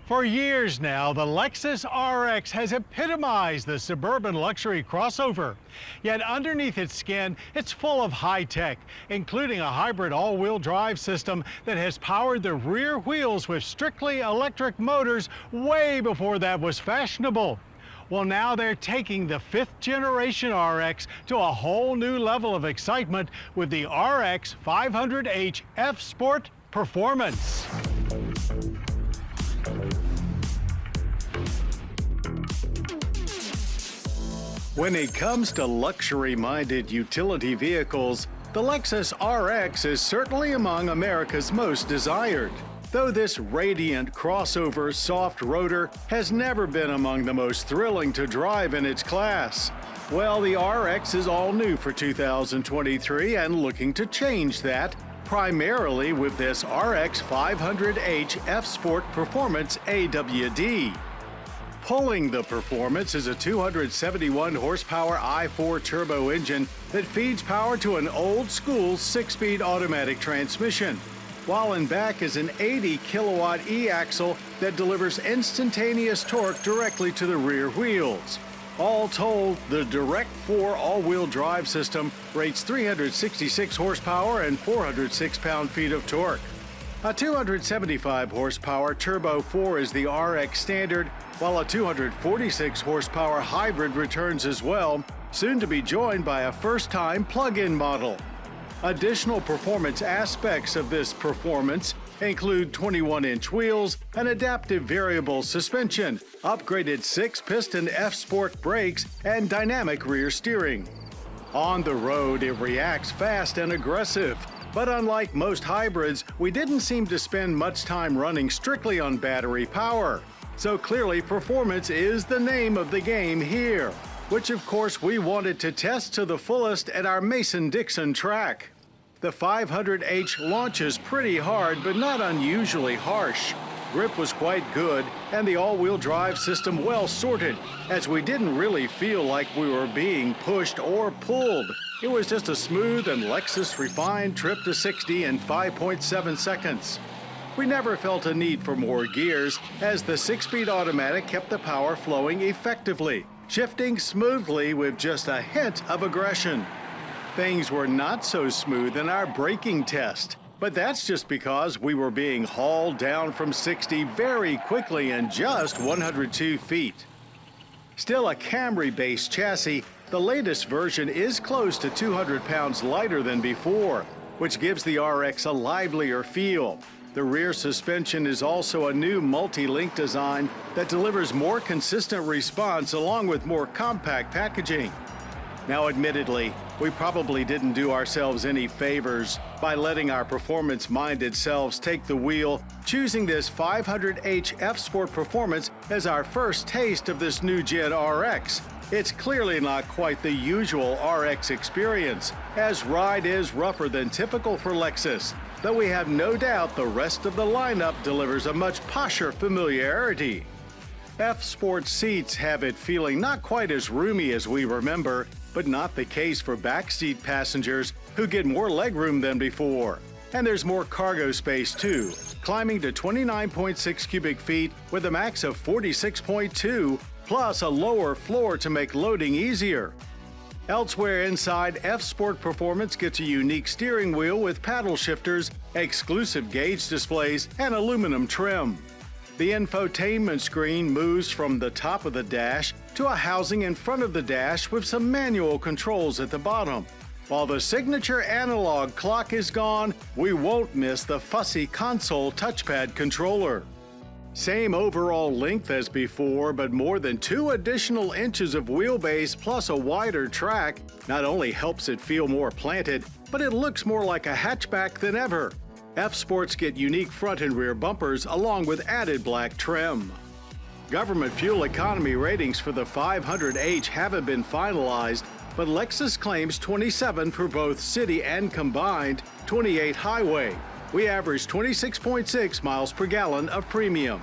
For years now, the Lexus RX has epitomized the suburban luxury crossover. Yet underneath its skin, it's full of high tech, including a hybrid all-wheel drive system that has powered the rear wheels with strictly electric motors way before that was fashionable. Well, now they're taking the 5th generation RX to a whole new level of excitement with the RX500h F Sport Performance. When it comes to luxury-minded utility vehicles, the Lexus RX is certainly among America's most desired. Though this radiant crossover soft rotor has never been among the most thrilling to drive in its class. Well, the RX is all new for 2023 and looking to change that, primarily with this RX500h F Sport Performance AWD. Pulling the performance is a 271 horsepower i4 turbo engine that feeds power to an old-school 6-speed automatic transmission, while in back is an 80 kilowatt e-axle that delivers instantaneous torque directly to the rear wheels. All told, the Direct 4 all-wheel drive system rates 366 horsepower and 406 pound-feet of torque. A 275 horsepower Turbo 4 is the RX standard, while a 246 horsepower hybrid returns as well, soon to be joined by a first-time plug-in model. Additional performance aspects of this performance include 21-inch wheels, an adaptive variable suspension, upgraded 6-piston F Sport brakes, and dynamic rear steering. On the road, it reacts fast and aggressive. But unlike most hybrids, we didn't seem to spend much time running strictly on battery power. So clearly, performance is the name of the game here, which of course we wanted to test to the fullest at our Mason-Dixon track. The 500h launches pretty hard, but not unusually harsh. Grip was quite good, and the all-wheel drive system well sorted, as we didn't really feel like we were being pushed or pulled. It was just a smooth and Lexus refined trip to 60 in 5.7 seconds. We never felt a need for more gears, as the 6-speed automatic kept the power flowing effectively, shifting smoothly with just a hint of aggression. Things were not so smooth in our braking test, but that's just because we were being hauled down from 60 very quickly in just 102 feet. Still a Camry-based chassis, the latest version is close to 200 pounds lighter than before, which gives the RX a livelier feel. The rear suspension is also a new multi-link design that delivers more consistent response along with more compact packaging. Now, admittedly, we probably didn't do ourselves any favors by letting our performance-minded selves take the wheel, choosing this 500h F Sport Performance as our first taste of this new Gen RX. It's clearly not quite the usual RX experience, as ride is rougher than typical for Lexus, though we have no doubt the rest of the lineup delivers a much posher familiarity. F Sport seats have it feeling not quite as roomy as we remember, but not the case for backseat passengers who get more legroom than before. And there's more cargo space too, climbing to 29.6 cubic feet with a max of 46.2, plus a lower floor to make loading easier. Elsewhere inside, F Sport Performance gets a unique steering wheel with paddle shifters, exclusive gauge displays, and aluminum trim. The infotainment screen moves from the top of the dash to a housing in front of the dash with some manual controls at the bottom. While the signature analog clock is gone, we won't miss the fussy console touchpad controller. Same overall length as before, but more than 2 additional inches of wheelbase plus a wider track not only helps it feel more planted, but it looks more like a hatchback than ever. F Sports get unique front and rear bumpers along with added black trim. Government fuel economy ratings for the 500h haven't been finalized, but Lexus claims 27 for both city and combined 28 highway. We average 26.6 miles per gallon of premium.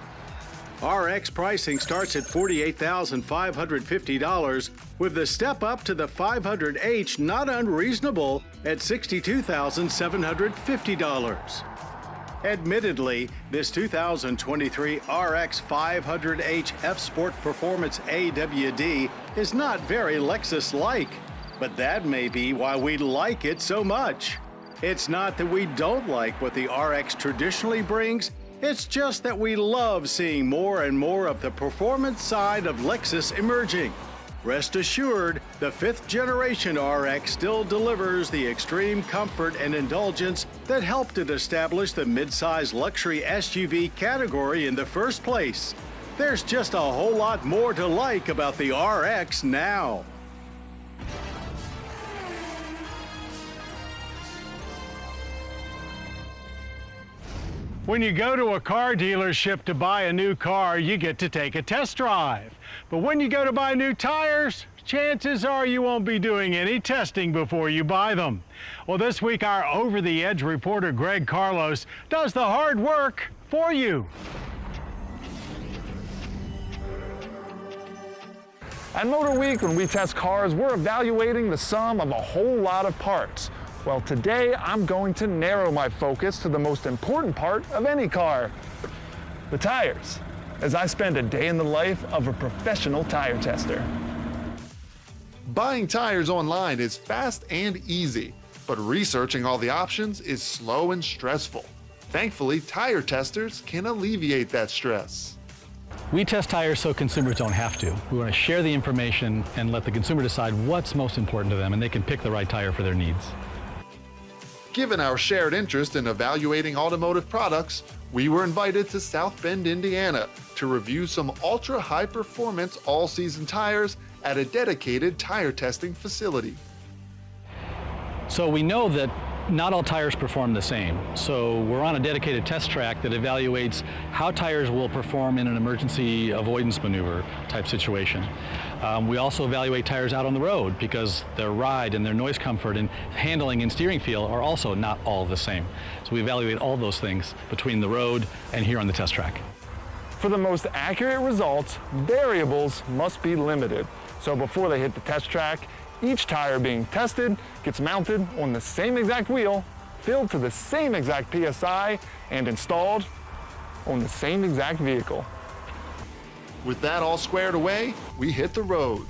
RX pricing starts at $48,550, with the step up to the 500h not unreasonable at $62,750. Admittedly, this 2023 RX500h F-Sport Performance AWD is not very Lexus-like, but that may be why we like it so much. It's not that we don't like what the RX traditionally brings, it's just that we love seeing more and more of the performance side of Lexus emerging. Rest assured, the 5th generation RX still delivers the extreme comfort and indulgence that helped it establish the midsize luxury SUV category in the first place. There's just a whole lot more to like about the RX now. When you go to a car dealership to buy a new car, you get to take a test drive. But when you go to buy new tires, chances are you won't be doing any testing before you buy them. Well, this week our over-the-edge reporter Greg Carlos does the hard work for you. At Motor Week, when we test cars, we're evaluating the sum of a whole lot of parts. Well, today I'm going to narrow my focus to the most important part of any car, the tires, as I spend a day in the life of a professional tire tester. Buying tires online is fast and easy, but researching all the options is slow and stressful. Thankfully, tire testers can alleviate that stress. We test tires so consumers don't have to. We want to share the information and let the consumer decide what's most important to them, and they can pick the right tire for their needs. Given our shared interest in evaluating automotive products, we were invited to South Bend, Indiana to review some ultra-high-performance all-season tires at a dedicated tire testing facility. So we know that not all tires perform the same. So we're on a dedicated test track that evaluates how tires will perform in an emergency avoidance maneuver type situation. We also evaluate tires out on the road because their ride and their noise comfort and handling and steering feel are also not all the same. So we evaluate all those things between the road and here on the test track. For the most accurate results, variables must be limited. So before they hit the test track, each tire being tested gets mounted on the same exact wheel, filled to the same exact PSI, and installed on the same exact vehicle. With that all squared away, we hit the road.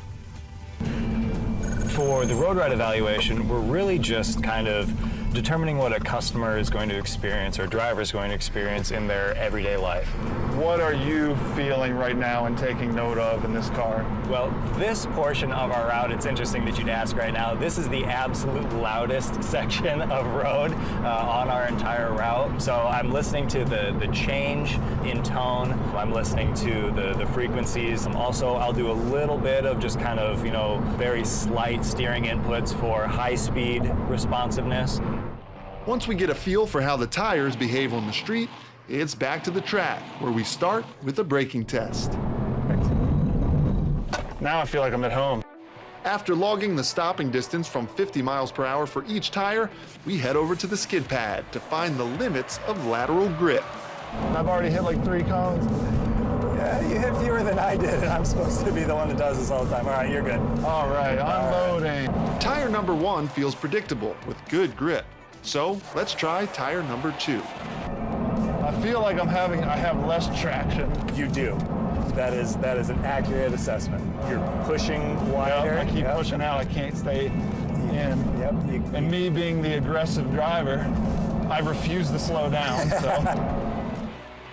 For the road ride evaluation, we're really just kind of determining what a customer is going to experience or driver is going to experience in their everyday life. What are you feeling right now and taking note of in this car? Well, this portion of our route, it's interesting that you'd ask right now, this is the absolute loudest section of road on our entire route. So I'm listening to the change in tone. I'm listening to the frequencies. Also, I'll do a little bit of just kind of, very slight steering inputs for high speed responsiveness. Once we get a feel for how the tires behave on the street, it's back to the track, where we start with a braking test. Now I feel like I'm at home. After logging the stopping distance from 50 miles per hour for each tire, we head over to the skid pad to find the limits of lateral grip. I've already hit like 3 cones. Yeah, you hit fewer than I did, and I'm supposed to be the one that does this all the time. All right, you're good. All right, unloading. Tire number 1 feels predictable with good grip. So let's try tire number 2. I feel like I have less traction. You do. That is an accurate assessment. You're pushing wider. Yep, I keep pushing out. I can't stay in. Yep. And me being the aggressive driver, I refuse to slow down. So.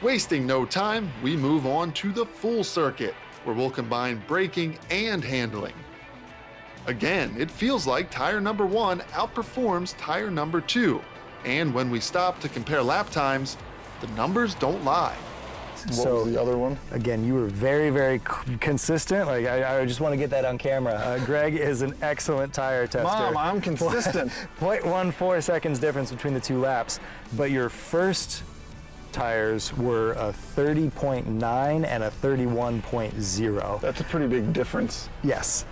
Wasting no time, we move on to the full circuit, where we'll combine braking and handling. Again, it feels like tire number 1 outperforms tire number 2. And when we stop to compare lap times, the numbers don't lie. What was the other one? Again, you were very, very consistent. Like I just want to get that on camera. Greg is an excellent tire tester. Mom, I'm consistent. 0.14 seconds difference between the 2 laps. But your first tires were a 30.9 and a 31.0. That's a pretty big difference. Yes,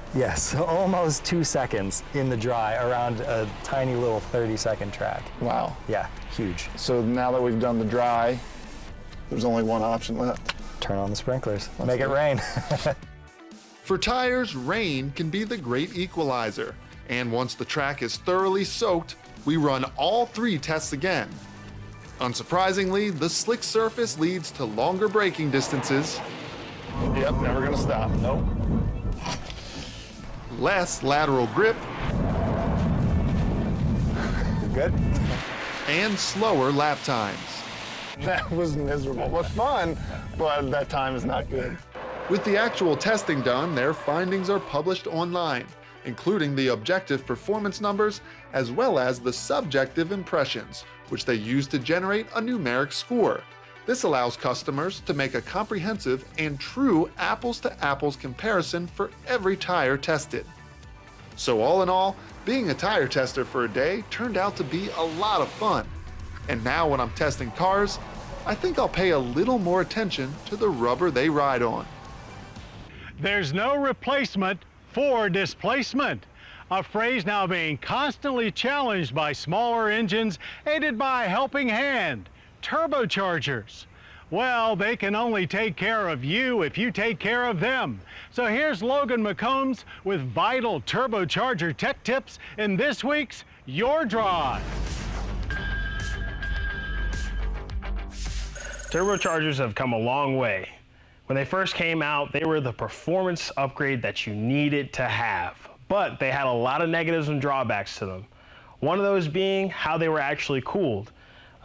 almost 2 seconds in the dry around a tiny little 30-second track. Wow. Yeah, huge. So now that we've done the dry, there's only one option left. Turn on the sprinklers. Make it rain. For tires, rain can be the great equalizer. And once the track is thoroughly soaked, we run all 3 tests again. Unsurprisingly, the slick surface leads to longer braking distances, Yep, never gonna stop. Nope. less lateral grip, Good? and slower lap times. That was miserable, but fun, but that time is not good. With the actual testing done, their findings are published online, including the objective performance numbers as well as the subjective impressions, which they use to generate a numeric score. This allows customers to make a comprehensive and true apples-to-apples comparison for every tire tested. So all in all, being a tire tester for a day turned out to be a lot of fun. And now when I'm testing cars, I think I'll pay a little more attention to the rubber they ride on. There's no replacement for displacement, a phrase now being constantly challenged by smaller engines aided by a helping hand, turbochargers. Well, they can only take care of you if you take care of them. So here's Logan McCombs with vital turbocharger tech tips in this week's Your Drive. Turbochargers have come a long way. When they first came out, they were the performance upgrade that you needed to have, but they had a lot of negatives and drawbacks to them. One of those being how they were actually cooled.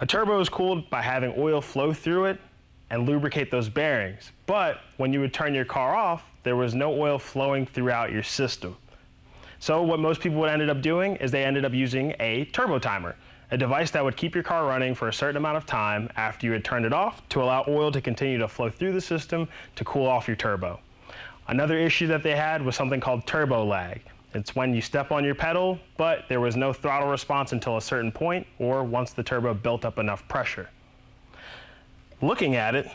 A turbo is cooled by having oil flow through it and lubricate those bearings, but when you would turn your car off, there was no oil flowing throughout your system. So what most people would end up doing is they ended up using a turbo timer, a device that would keep your car running for a certain amount of time after you had turned it off to allow oil to continue to flow through the system to cool off your turbo. Another issue that they had was something called turbo lag. It's when you step on your pedal, but there was no throttle response until a certain point or once the turbo built up enough pressure. Looking at it,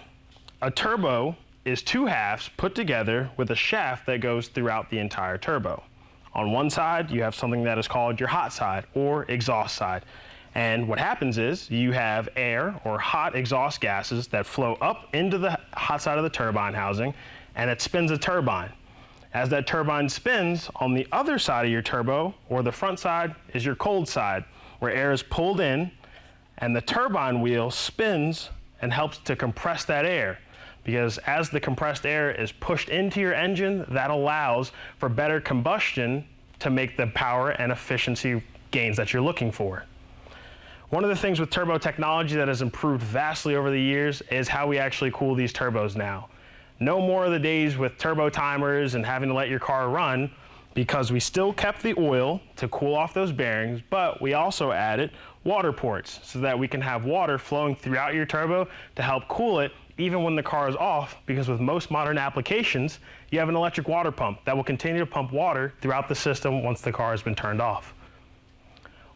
a turbo is two halves put together with a shaft that goes throughout the entire turbo. On one side, you have something that is called your hot side or exhaust side. And what happens is you have air or hot exhaust gases that flow up into the hot side of the turbine housing, and it spins a turbine. As that turbine spins, on the other side of your turbo, or the front side, is your cold side, where air is pulled in, and the turbine wheel spins and helps to compress that air. Because as the compressed air is pushed into your engine, that allows for better combustion to make the power and efficiency gains that you're looking for. One of the things with turbo technology that has improved vastly over the years is how we actually cool these turbos now. No more of the days with turbo timers and having to let your car run, because we still kept the oil to cool off those bearings, but we also added water ports so that we can have water flowing throughout your turbo to help cool it even when the car is off, because with most modern applications, you have an electric water pump that will continue to pump water throughout the system once the car has been turned off.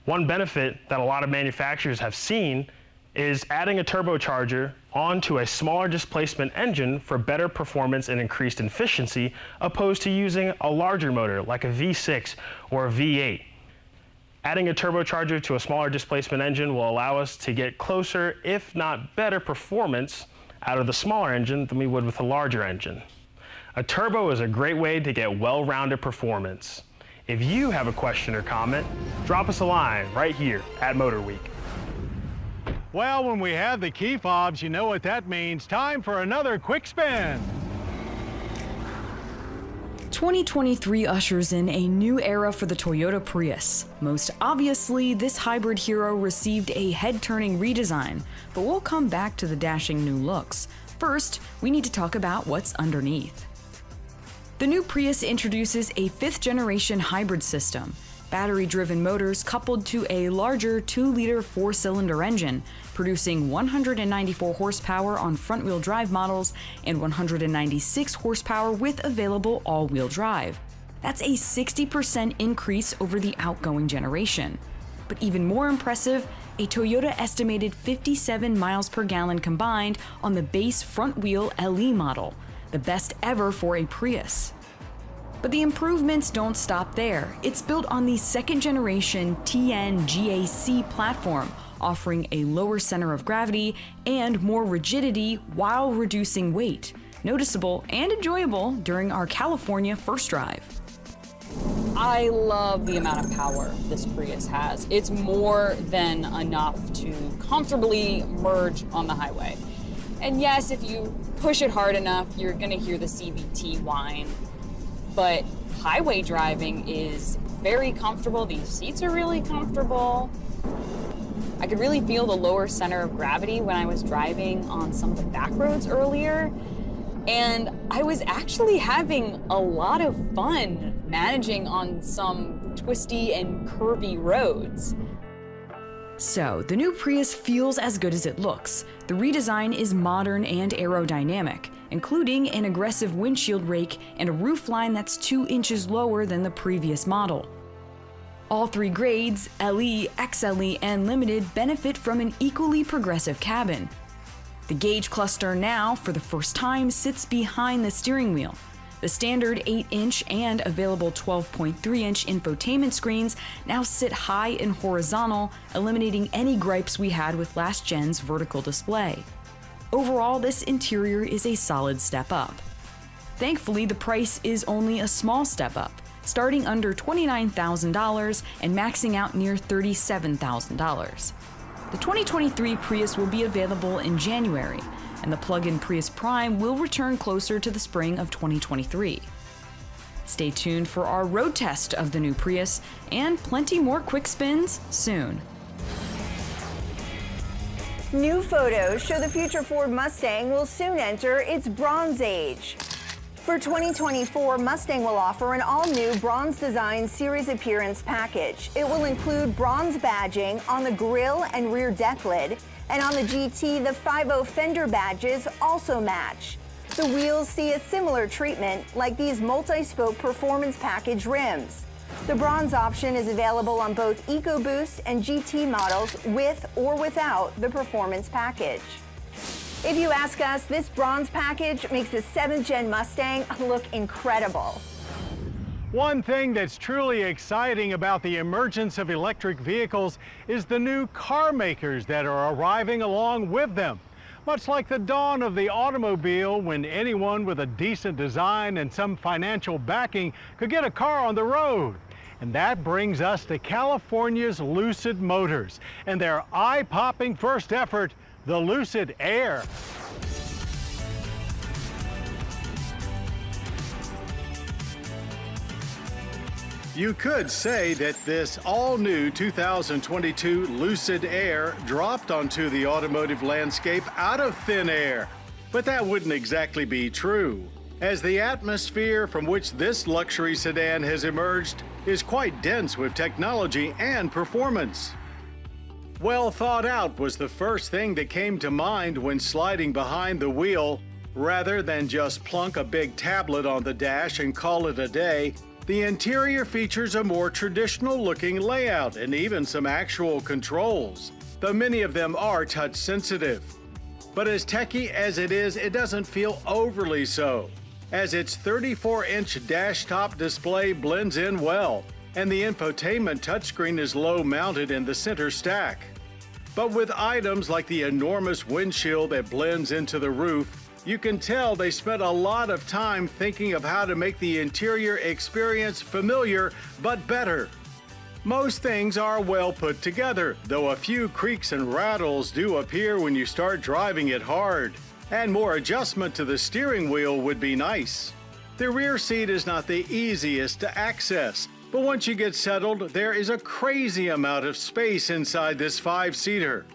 One benefit that a lot of manufacturers have seen is adding a turbocharger onto a smaller displacement engine for better performance and increased efficiency, opposed to using a larger motor like a V6 or a V8. Adding a turbocharger to a smaller displacement engine will allow us to get closer, if not better performance out of the smaller engine than we would with a larger engine. A turbo is a great way to get well-rounded performance. If you have a question or comment, drop us a line right here at Motor Week. Well, when we have the key fobs, you know what that means. Time for another quick spin. 2023 ushers in a new era for the Toyota Prius. Most obviously, this hybrid hero received a head-turning redesign, but we'll come back to the dashing new looks. First, we need to talk about what's underneath. The new Prius introduces a 5th-generation hybrid system. Battery-driven motors coupled to a larger 2-liter 4-cylinder engine, producing 194 horsepower on front-wheel drive models and 196 horsepower with available all-wheel drive. That's a 60% increase over the outgoing generation. But even more impressive, a Toyota estimated 57 miles per gallon combined on the base front-wheel LE model, the best ever for a Prius. But the improvements don't stop there. It's built on the 2nd-generation TN-GAC platform, offering a lower center of gravity and more rigidity while reducing weight, noticeable and enjoyable during our California first drive. I love the amount of power this Prius has. It's more than enough to comfortably merge on the highway. And yes, if you push it hard enough, you're gonna hear the CVT whine. But highway driving is very comfortable. These seats are really comfortable. I could really feel the lower center of gravity when I was driving on some of the back roads earlier. And I was actually having a lot of fun managing on some twisty and curvy roads. So, the new Prius feels as good as it looks. The redesign is modern and aerodynamic, including an aggressive windshield rake and a roofline that's 2 inches lower than the previous model. All 3 grades, LE, XLE, and Limited, benefit from an equally progressive cabin. The gauge cluster now, for the first time, sits behind the steering wheel. The standard 8-inch and available 12.3-inch infotainment screens now sit high and horizontal, eliminating any gripes we had with last gen's vertical display. Overall, this interior is a solid step up. Thankfully, the price is only a small step up, starting under $29,000 and maxing out near $37,000. The 2023 Prius will be available in January, and the plug-in Prius Prime will return closer to the spring of 2023. Stay tuned for our road test of the new Prius and plenty more quick spins soon. New photos show the future Ford Mustang will soon enter its Bronze Age. For 2024, Mustang will offer an all-new Bronze Design Series Appearance package. It will include bronze badging on the grille and rear deck lid, and on the GT, the 5.0 fender badges also match. The wheels see a similar treatment like these multi-spoke performance package rims. The bronze option is available on both EcoBoost and GT models with or without the performance package. If you ask us, this bronze package makes the 7th Gen Mustang look incredible. One thing that's truly exciting about the emergence of electric vehicles is the new car makers that are arriving along with them. Much like the dawn of the automobile, when anyone with a decent design and some financial backing could get a car on the road. And that brings us to California's Lucid Motors and their eye-popping first effort, the Lucid Air. You could say that this all-new 2022 Lucid Air dropped onto the automotive landscape out of thin air. But that wouldn't exactly be true, as the atmosphere from which this luxury sedan has emerged is quite dense with technology and performance. Well thought out was the first thing that came to mind when sliding behind the wheel. Rather than just plunk a big tablet on the dash and call it a day, the interior features a more traditional-looking layout and even some actual controls, though many of them are touch-sensitive. But as techy as it is, it doesn't feel overly so, as its 34-inch dash-top display blends in well, and the infotainment touchscreen is low-mounted in the center stack. But with items like the enormous windshield that blends into the roof, you can tell they spent a lot of time thinking of how to make the interior experience familiar but better. Most things are well put together, though a few creaks and rattles do appear when you start driving it hard, and more adjustment to the steering wheel would be nice. The rear seat is not the easiest to access, but once you get settled, there is a crazy amount of space inside this 5-seater.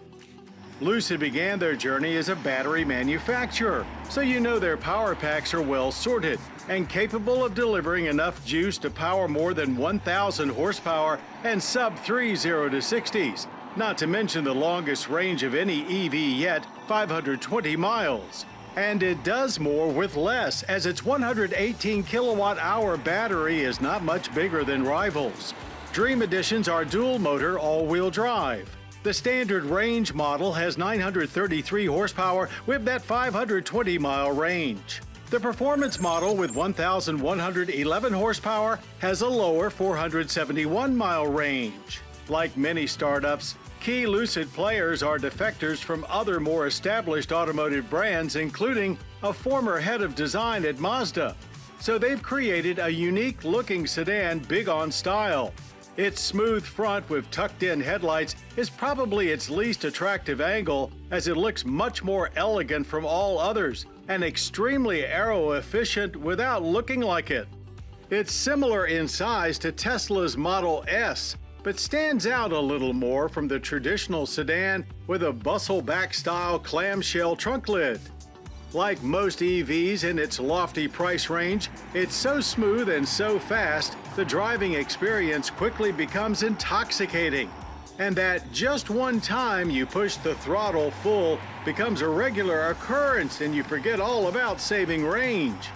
Lucid began their journey as a battery manufacturer, so you know their power packs are well sorted and capable of delivering enough juice to power more than 1,000 horsepower and sub-3 0-60s, not to mention the longest range of any EV yet, 520 miles. And it does more with less, as its 118 kilowatt-hour battery is not much bigger than rivals. Dream Editions are dual-motor all-wheel drive. The standard range model has 933 horsepower with that 520-mile range. The performance model with 1,111 horsepower has a lower 471-mile range. Like many startups, key Lucid players are defectors from other more established automotive brands, including a former head of design at Mazda. so they've created a unique looking sedan big on style. Its smooth front with tucked-in headlights is probably its least attractive angle, as it looks much more elegant from all others and extremely aero-efficient without looking like it. It's similar in size to Tesla's Model S, but stands out a little more from the traditional sedan with a bustle-back-style clamshell trunk lid. Like most EVs in its lofty price range, it's so smooth and so fast, the driving experience quickly becomes intoxicating. And that just one time you push the throttle full becomes a regular occurrence and you forget all about saving range.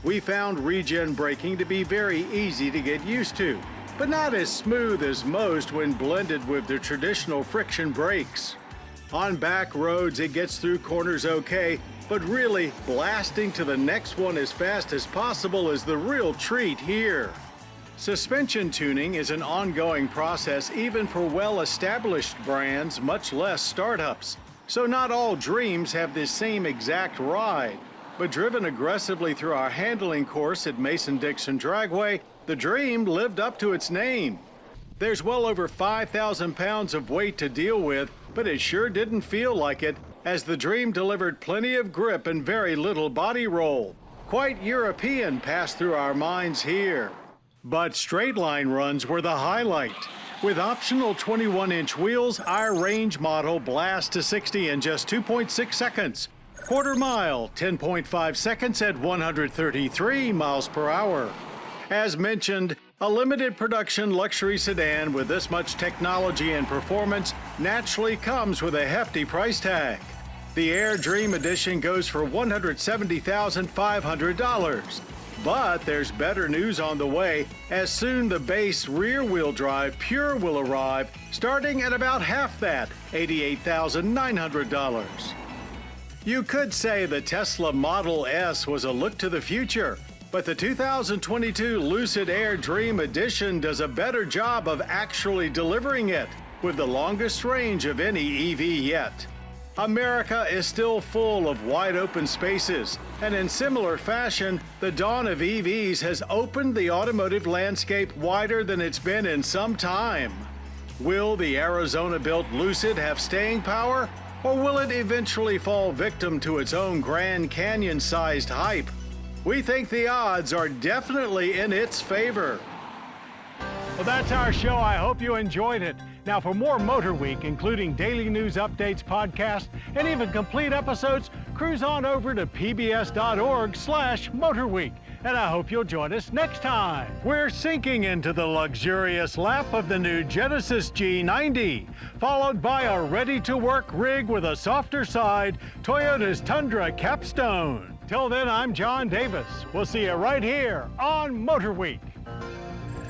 We found regen braking to be very easy to get used to, but not as smooth as most when blended with the traditional friction brakes. On back roads, it gets through corners okay, but really, blasting to the next one as fast as possible is the real treat here. Suspension tuning is an ongoing process even for well-established brands, much less startups. So not all Dreams have this same exact ride. But driven aggressively through our handling course at Mason-Dixon Dragway, the Dream lived up to its name. There's well over 5,000 pounds of weight to deal with, but it sure didn't feel like it, as the Dream delivered plenty of grip and very little body roll. Quite European passed through our minds here. But straight line runs were the highlight. With optional 21-inch wheels, our range model blasts to 60 in just 2.6 seconds. Quarter mile, 10.5 seconds at 133 miles per hour. As mentioned, a limited production luxury sedan with this much technology and performance naturally comes with a hefty price tag. The Air Dream Edition goes for $170,500. But there's better news on the way, as soon the base rear-wheel drive Pure will arrive, starting at about half that, $88,900. You could say the Tesla Model S was a look to the future, but the 2022 Lucid Air Dream Edition does a better job of actually delivering it, with the longest range of any EV yet. America is still full of wide open spaces, and in similar fashion, the dawn of EVs has opened the automotive landscape wider than it's been in some time. Will the Arizona-built Lucid have staying power, or will it eventually fall victim to its own Grand Canyon-sized hype? We think the odds are definitely in its favor. Well, that's our show. I hope you enjoyed it. Now, for more Motor Week, including daily news updates, podcasts, and even complete episodes, cruise on over to pbs.org/motorweek. And I hope you'll join us next time. We're sinking into the luxurious lap of the new Genesis G90, followed by a ready-to-work rig with a softer side, Toyota's Tundra Capstone. Till then, I'm John Davis. We'll see you right here on Motor Week.